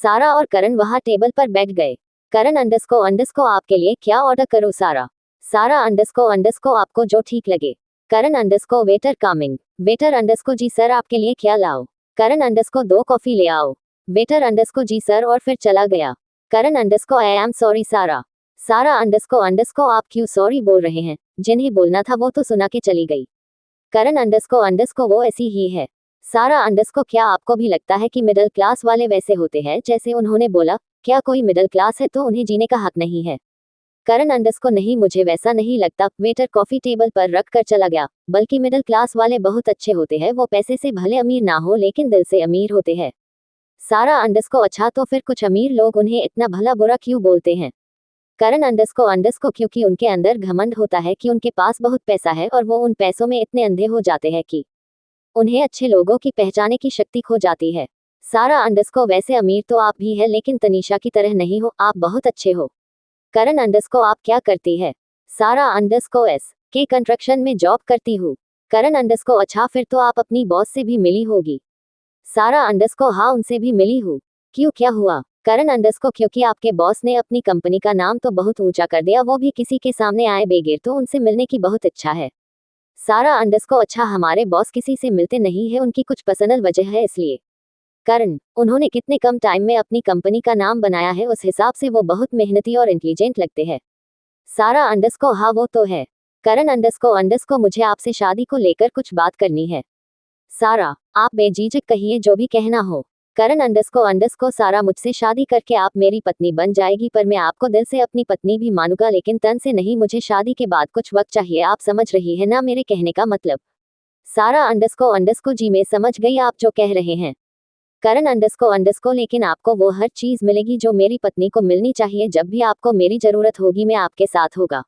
सारा और करण वहां टेबल पर बैठ गए। करण अंडस्को आपके लिए क्या ऑर्डर करो सारा? सारा अंडस्को आपको जो ठीक लगे। करण अंडस्को वेटर कमिंग। वेटर अंडस्को जी सर आपके लिए क्या लाओ? करण अंडस्को 2 कॉफी ले आओ। वेटर अंडस्को जी सर और फिर चला गया। करण अंडस्को आई एम सॉरी सारा। सारा अंडस्को आप क्यों सॉरी बोल रहे हैं? जिन्हें बोलना था वो तो सुना के चली गई। करण अंडस्को वो ऐसी ही है। सारा अंडस्को क्या आपको भी लगता है कि मिडिल क्लास वाले वैसे होते हैं जैसे उन्होंने बोला? क्या कोई मिडिल क्लास है तो उन्हें जीने का हक नहीं है? करण अंडस्को नहीं मुझे वैसा नहीं लगता। वेटर कॉफी टेबल पर रख कर चला गया। बल्कि मिडिल क्लास वाले बहुत अच्छे होते हैं, वो पैसे से भले अमीर ना हो लेकिन दिल से अमीर होते हैं। सारा अंडस्को अच्छा तो फिर कुछ अमीर लोग उन्हें इतना भला बुरा क्यों बोलते हैं? करण अंडस्को क्योंकि उनके अंदर घमंड होता है कि उनके पास बहुत पैसा है और वो उन पैसों में इतने अंधे हो जाते हैं कि उन्हें अच्छे लोगों की पहचाने की शक्ति खो जाती है। सारा अंडस्को वैसे अमीर तो आप भी है लेकिन तनीषा की तरह नहीं हो, आप बहुत अच्छे हो। करण अंडस्को आप क्या करती है? सारा अंडस्को एस के कंस्ट्रक्शन में जॉब करती हूँ। करण अंडस्को अच्छा फिर तो आप अपनी बॉस से भी मिली होगी। सारा अंडस्को हाँ उनसे भी मिली हूँ। क्यों क्या हुआ? करण अंडस्को क्योंकि आपके बॉस ने अपनी कंपनी का नाम तो बहुत ऊंचा कर दिया, वो भी किसी के सामने आए बेगैर, तो उनसे मिलने की बहुत इच्छा है। सारा अंडस्को अच्छा हमारे बॉस किसी से मिलते नहीं है, उनकी कुछ पर्सनल वजह है इसलिए। करण उन्होंने कितने कम टाइम में अपनी कंपनी का नाम बनाया है, उस हिसाब से वो बहुत मेहनती और इंटेलिजेंट लगते हैं। सारा अंडस्को हाँ वो तो है। करण अंडस्को मुझे आपसे शादी को लेकर कुछ बात करनी है। सारा आप बेझिझक कहिए जो भी कहना हो। करण अंडस्को सारा मुझसे शादी करके आप मेरी पत्नी बन जाएगी, पर मैं आपको दिल से अपनी पत्नी भी मानूंगा लेकिन तन से नहीं, मुझे शादी के बाद कुछ वक्त चाहिए, आप समझ रही है ना मेरे कहने का मतलब? सारा अंडस्को जी मैं समझ गई आप जो कह रहे हैं। करण अंडस्को लेकिन आपको वो हर चीज मिलेगी जो मेरी पत्नी को मिलनी चाहिए, जब भी आपको मेरी जरूरत होगी मैं आपके साथ होगा।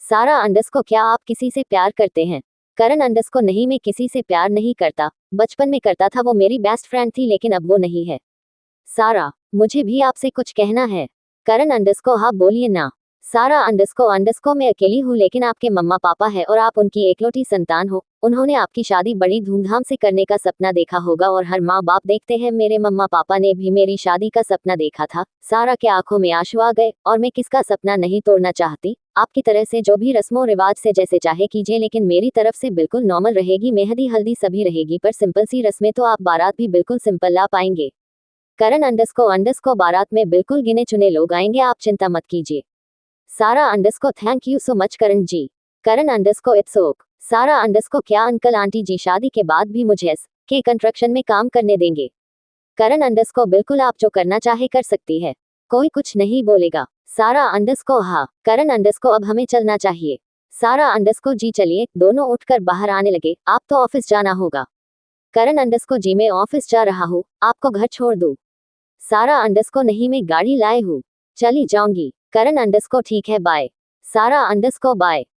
सारा अंडस्को क्या आप किसी से प्यार करते हैं? करण अंडस्को नहीं मैं किसी से प्यार नहीं करता, बचपन में करता था, वो मेरी बेस्ट फ्रेंड थी लेकिन अब वो नहीं है। सारा मुझे भी आपसे कुछ कहना है। करण अंडस्को हाँ बोलिए ना। सारा अंडस्को मैं अकेली हूँ लेकिन आपके मम्मा पापा है और आप उनकी एकलौती संतान हो। उन्होंने आपकी शादी बड़ी धूमधाम से करने का सपना देखा होगा और हर माँ बाप देखते हैं, मेरे मम्मा पापा ने भी मेरी शादी का सपना देखा था। सारा के आंखों में आंसू आ गए। और मैं किसका सपना नहीं तोड़ना चाहती, आपकी तरह से जो भी रस्मों रिवाज से जैसे चाहे कीजिए, लेकिन मेरी तरफ से बिल्कुल नॉर्मल रहेगी, मेहंदी हल्दी सभी रहेगी, पर सिंपल सी रस्में, तो आप बारात भी बिल्कुल सिंपल ला पाएंगे। करण अंडस्को बारात में बिल्कुल गिने चुने लोग आएंगे, आप चिंता मत कीजिए। Sara underscore thank you so much Karan ji. Karan underscore it's okay. Sara underscore क्या अंकल आंटी जी शादी के बाद भी मुझे एस के कंस्ट्रक्शन में काम करने देंगे? करण अंडस्को बिल्कुल आप जो करना चाहे कर सकती है, कोई कुछ नहीं बोलेगा। सारा अंडस्को हाँ। करण अंडस्को अब हमें चलना चाहिए। सारा अंडस्को जी चलिए। दोनों उठकर बाहर आने लगे। आप तो ऑफिस जाना होगा। करण अंडस्को जी मैं ऑफिस जा रहा हूँ, आपको घर छोड़ दूँ? सारा अंडस्को नहीं मैं गाड़ी लाए हूँ, चली जाऊंगी। करण अंडस्को ठीक है बाय। सारा अंडस्को बाय।